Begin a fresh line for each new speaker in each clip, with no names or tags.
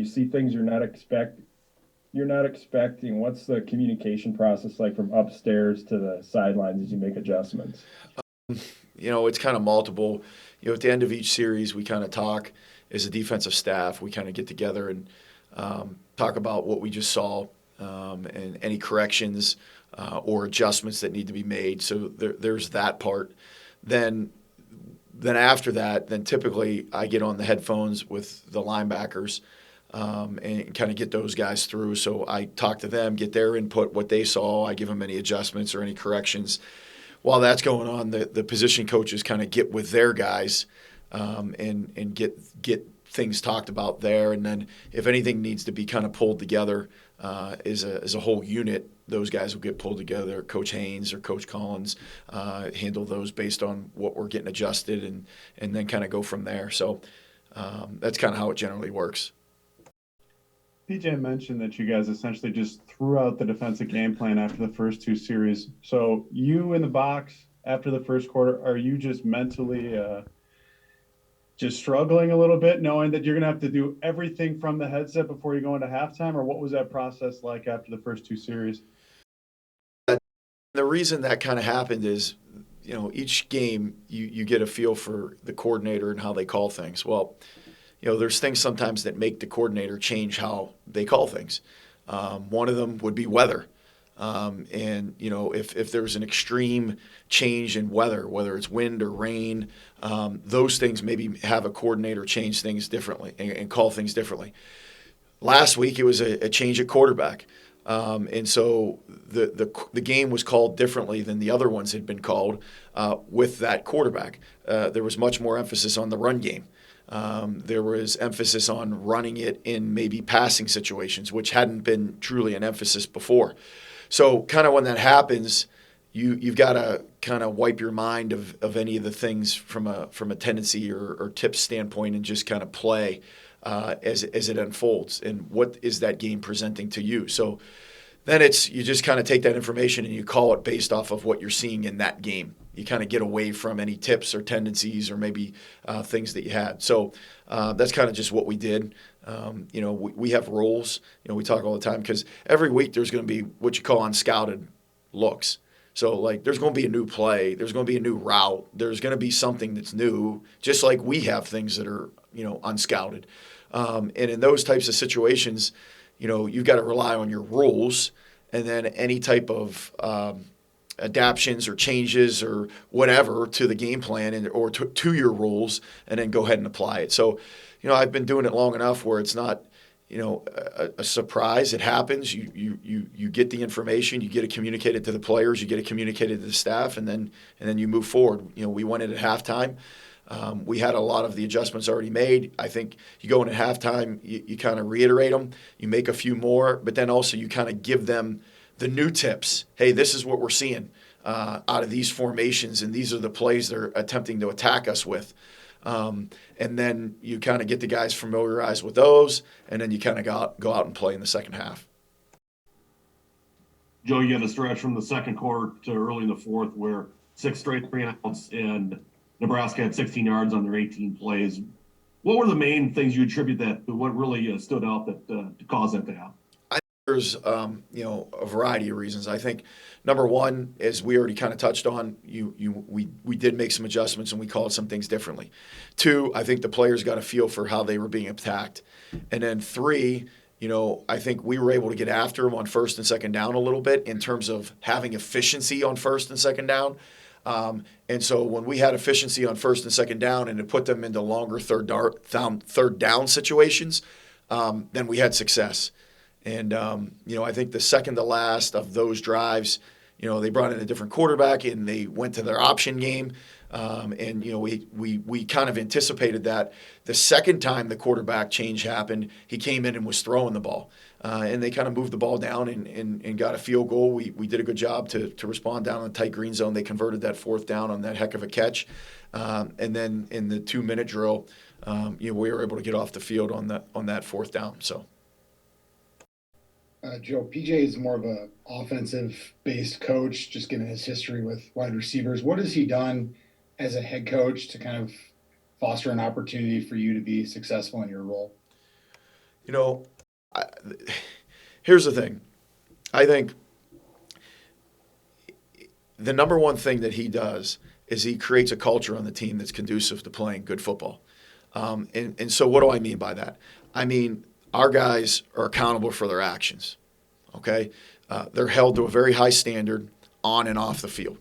see things you're not expecting? What's the communication process like from upstairs to the sidelines as you make adjustments?
It's kind of multiple. At the end of each series, we kind of talk as a defensive staff. We kind of get together and talk about what we just saw and any corrections or adjustments that need to be made. So there's that part. Then then after that, then typically I get on the headphones with the linebackers and kind of get those guys through. So I talk to them, get their input, what they saw. I give them any adjustments or any corrections. While that's going on, the position coaches kind of get with their guys and get things talked about there. And then if anything needs to be kind of pulled together as a whole unit, those guys will get pulled together. Coach Haynes or Coach Collins handle those based on what we're getting adjusted and then kind of go from there. So that's kind of how it generally works.
PJ mentioned that you guys essentially just threw out the defensive game plan after the first two series. So you in the box after the first quarter, are you just mentally just struggling a little bit, knowing that you're going to have to do everything from the headset before you go into halftime, or what was that process like after the first two series?
The reason that kind of happened is, each game you get a feel for the coordinator and how they call things. Well, there's things sometimes that make the coordinator change how they call things. One of them would be weather. If there's an extreme change in weather, whether it's wind or rain, those things maybe have a coordinator change things differently and call things differently. Last week it was a change at quarterback. And so the game was called differently than the other ones had been called with that quarterback. There was much more emphasis on the run game. There was emphasis on running it in maybe passing situations, which hadn't been truly an emphasis before. So kind of when that happens, you've got to kind of wipe your mind of any of the things from a tendency or tip standpoint and just kind of play as it unfolds and what is that game presenting to you. So then you just kind of take that information and you call it based off of what you're seeing in that game. You kind of get away from any tips or tendencies or maybe things that you had. So that's kind of just what we did. We have roles. We talk all the time because every week there's going to be what you call unscouted looks. So like there's going to be a new play, there's going to be a new route, there's going to be something that's new, just like we have things that are unscouted. And in those types of situations, you've got to rely on your rules and then any type of adaptions or changes or whatever to the game plan or to your rules and then go ahead and apply it. So, I've been doing it long enough where it's not, a surprise. It happens. You get the information, you get it communicated to the players, you get it communicated to the staff, and then you move forward. We went in at halftime. We had a lot of the adjustments already made. I think you go in at halftime, you kind of reiterate them, you make a few more, but then also you kind of give them the new tips. Hey, this is what we're seeing out of these formations, and these are the plays they're attempting to attack us with. And then you kind of get the guys familiarized with those, and then you kind of go out and play in the second half.
Joe, you had a stretch from the second quarter to early in the fourth where 6 straight 3-and-outs and Nebraska had 16 yards on their 18 plays. What were the main things you attribute that to? What really stood out that caused that to happen?
There's a variety of reasons. I think number one, as we already kind of touched on, we did make some adjustments and we called some things differently. Two, I think the players got a feel for how they were being attacked, and then three, I think we were able to get after them on first and second down a little bit in terms of having efficiency on first and second down. And so when we had efficiency on first and second down and to put them into longer third down situations, then we had success. And, I think the second to last of those drives, they brought in a different quarterback and they went to their option game. We kind of anticipated that. The second time the quarterback change happened, he came in and was throwing the ball. And they kind of moved the ball down and got a field goal. We did a good job to respond down in the tight green zone. They converted that fourth down on that heck of a catch. And then in the 2-minute drill, we were able to get off the field on that fourth down. So.
Joe, PJ is more of a offensive-based coach, just given his history with wide receivers. What has he done as a head coach to kind of foster an opportunity for you to be successful in your role?
You know, I, here's the thing. I think the number one thing that he does is he creates a culture on the team that's conducive to playing good football. And so what do I mean by that? I mean, our guys are accountable for their actions, okay? They're held to a very high standard on and off the field.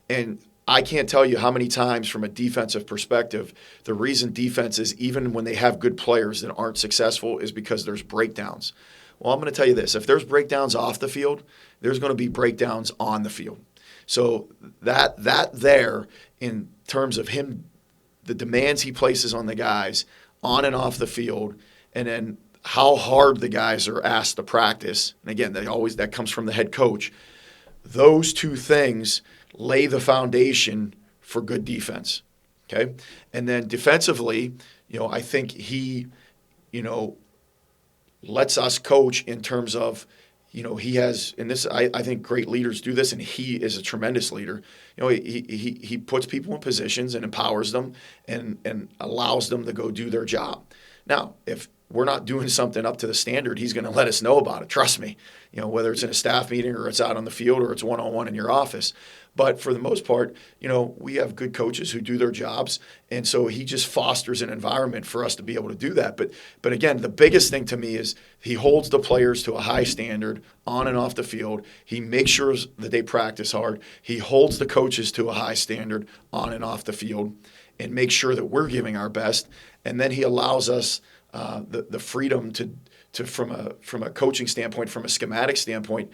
And I can't tell you how many times from a defensive perspective, the reason defenses, even when they have good players that aren't successful, is because there's breakdowns. Well, I'm going to tell you this. If there's breakdowns off the field, there's going to be breakdowns on the field. So that there, in terms of him, the demands he places on the guys on and off the field, and then how hard the guys are asked to practice. And again, that comes from the head coach. Those two things lay the foundation for good defense. Okay? And then defensively, I think he, lets us coach in terms of, he has, and this, I think great leaders do this, and he is a tremendous leader. He puts people in positions and empowers them and allows them to go do their job. Now, if we're not doing something up to the standard, he's going to let us know about it. Trust me, whether it's in a staff meeting or it's out on the field or it's one-on-one in your office. But for the most part, we have good coaches who do their jobs. And so he just fosters an environment for us to be able to do that. But again, the biggest thing to me is he holds the players to a high standard on and off the field. He makes sure that they practice hard. He holds the coaches to a high standard on and off the field and makes sure that we're giving our best. And then he allows us the freedom to from a coaching standpoint, from a schematic standpoint.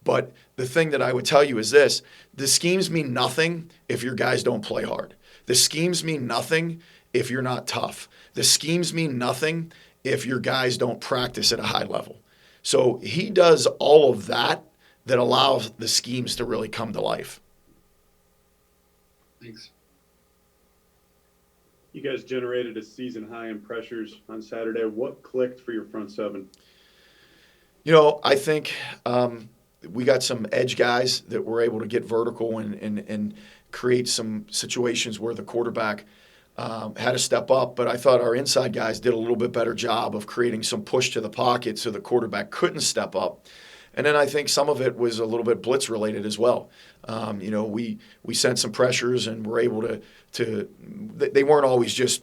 But the thing that I would tell you is this: the schemes mean nothing if your guys don't play hard. The schemes mean nothing if you're not tough. The schemes mean nothing if your guys don't practice at a high level. So he does all of that allows the schemes to really come to life.
Thanks.
You guys generated a season high in pressures on Saturday. What clicked for your front seven?
I think we got some edge guys that were able to get vertical and create some situations where the quarterback had to step up. But I thought our inside guys did a little bit better job of creating some push to the pocket so the quarterback couldn't step up. And then I think some of it was a little bit blitz related as well. We sent some pressures and were able to they weren't always just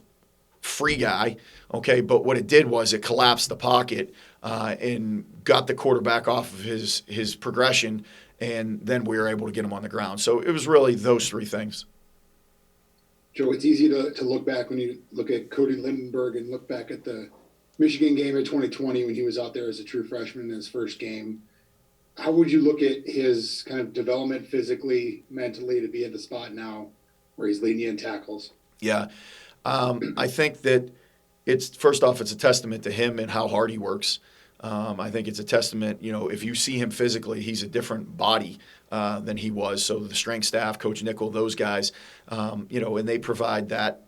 free guy, okay, but what it did was it collapsed the pocket and got the quarterback off of his progression, and then we were able to get him on the ground. So it was really those three things.
Joe, it's easy to look back when you look at Cody Lindenberg and look back at the Michigan game of 2020 when he was out there as a true freshman in his first game. How would you look at his kind of development physically, mentally, to be at the spot now where he's leading you in tackles?
Yeah. I think that first off, it's a testament to him and how hard he works. I think it's a testament, if you see him physically, he's a different body than he was. So the strength staff, Coach Nickel, those guys, and they provide that,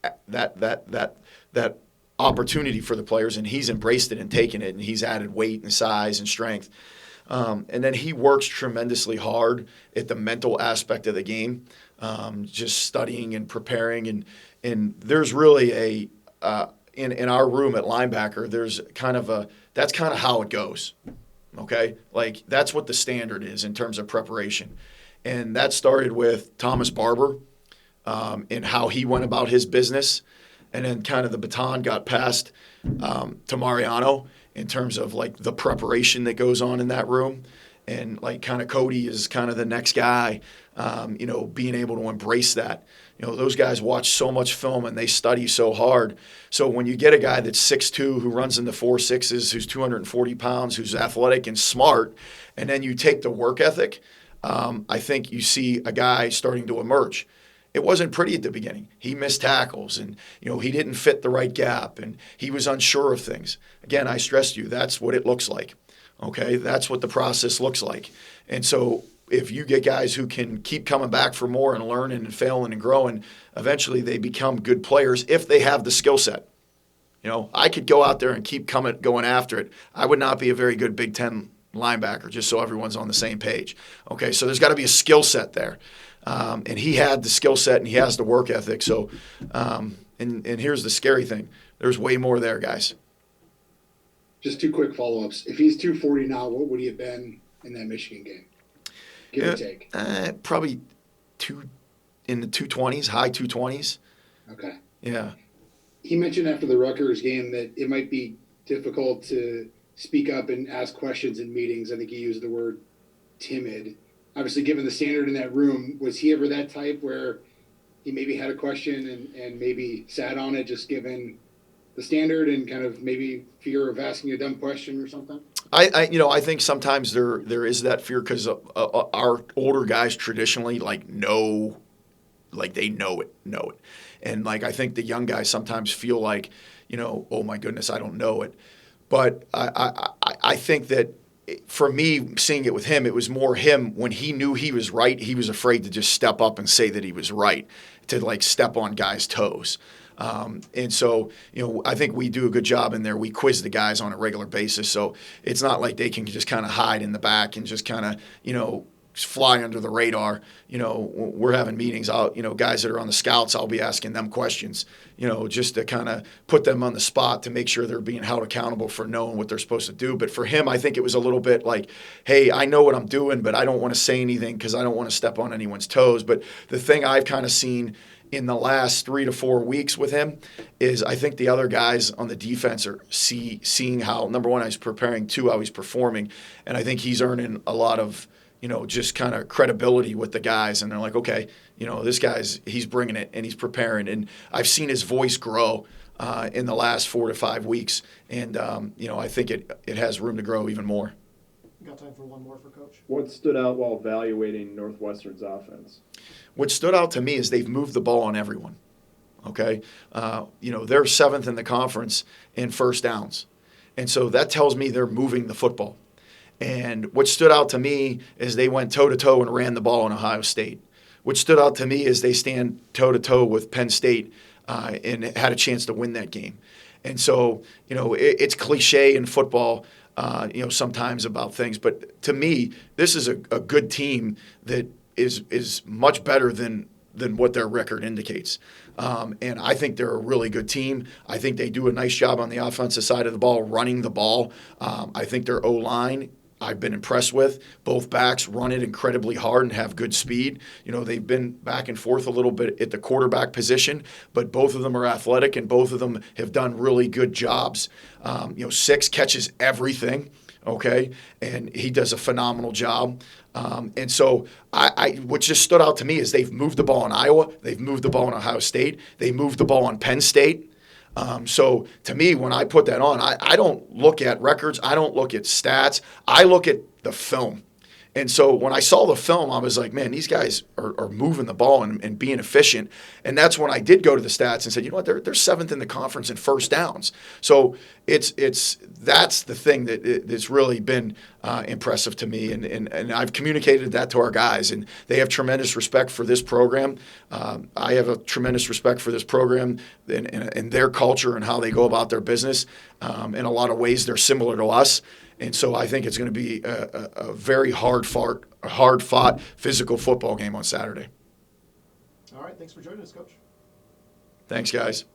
that opportunity for the players, and he's embraced it and taken it, and he's added weight and size and strength. And then he works tremendously hard at the mental aspect of the game, just studying and preparing. And there's really in our room at linebacker, there's that's kind of how it goes. Okay? Like that's what the standard is in terms of preparation. And that started with Thomas Barber and how he went about his business. And then kind of the baton got passed to Mariano in terms of like the preparation that goes on in that room. And like kind of Cody is kind of the next guy, being able to embrace that. Those guys watch so much film and they study so hard. So when you get a guy that's 6'2", who runs in the 4.6s, who's 240 pounds, who's athletic and smart, and then you take the work ethic, I think you see a guy starting to emerge. It wasn't pretty at the beginning. He missed tackles and, he didn't fit the right gap and he was unsure of things. Again, I stressed you, that's what it looks like. Okay, that's what the process looks like. And so if you get guys who can keep coming back for more and learning and failing and growing, eventually they become good players if they have the skill set. I could go out there and keep going after it. I would not be a very good Big Ten linebacker, just so everyone's on the same page. Okay, so there's got to be a skill set there. And he had the skill set and he has the work ethic. So, and here's the scary thing. There's way more there, guys.
Just two quick follow-ups. If he's 240 now, what would he have been in that Michigan game? Give or take.
Probably in the 220s, high 220s.
Okay.
Yeah.
He mentioned after the Rutgers game that it might be difficult to speak up and ask questions in meetings. I think he used the word timid. Obviously, given the standard in that room, was he ever that type where he maybe had a question and maybe sat on it just given the standard and kind of maybe fear of asking a dumb question or something?
I think sometimes there is that fear because our older guys traditionally they know it. And like, I think the young guys sometimes feel like, oh my goodness, I don't know it. But I think that for me, seeing it with him, it was more him when he knew he was right. He was afraid to just step up and say that he was right, to like step on guys' toes. And so, I think we do a good job in there. We quiz the guys on a regular basis. So it's not like they can just kind of hide in the back and just kind of, fly under the radar. We're having meetings. Guys that are on the scouts, I'll be asking them questions, just to kind of put them on the spot to make sure they're being held accountable for knowing what they're supposed to do. But for him, I think it was a little bit like, hey, I know what I'm doing, but I don't want to say anything because I don't want to step on anyone's toes. But the thing I've kind of seen in the last 3 to 4 weeks with him is I think the other guys on the defense are seeing how, number one, he's preparing, two, how he's performing. And I think he's earning a lot of, just kind of credibility with the guys. And they're like, okay, this he's bringing it and he's preparing. And I've seen his voice grow in the last 4 to 5 weeks. And, I think it has room to grow even more.
Got time for one more for Coach.
What stood out while evaluating Northwestern's offense?
What stood out to me is they've moved the ball on everyone. Okay. They're 7th in the conference in first downs. And so that tells me they're moving the football. And what stood out to me is they went toe-to-toe and ran the ball in Ohio State. What stood out to me is they stand toe-to-toe with Penn State and had a chance to win that game. And so, it's cliche in football, sometimes about things. But to me, this is a good team that is much better than what their record indicates. And I think they're a really good team. I think they do a nice job on the offensive side of the ball, running the ball. I think their O-line I've been impressed with. Both backs run it incredibly hard and have good speed. They've been back and forth a little bit at the quarterback position, but both of them are athletic and both of them have done really good jobs. Six catches everything, okay, and he does a phenomenal job. And so what just stood out to me is they've moved the ball in Iowa, they've moved the ball in Ohio State, they moved the ball on Penn State. So to me, when I put that on, I don't look at records. I don't look at stats. I look at the film. And so when I saw the film, I was like, man, these guys are moving the ball and being efficient. And that's when I did go to the stats and said, you know what, they're 7th in the conference in first downs. So that's the thing that's really been impressive to me. And I've communicated that to our guys, and they have tremendous respect for this program. I have a tremendous respect for this program and their culture and how they go about their business. In a lot of ways, they're similar to us. And so I think it's going to be a very hard-fought physical football game on Saturday.
All right, thanks for joining us, Coach.
Thanks, guys.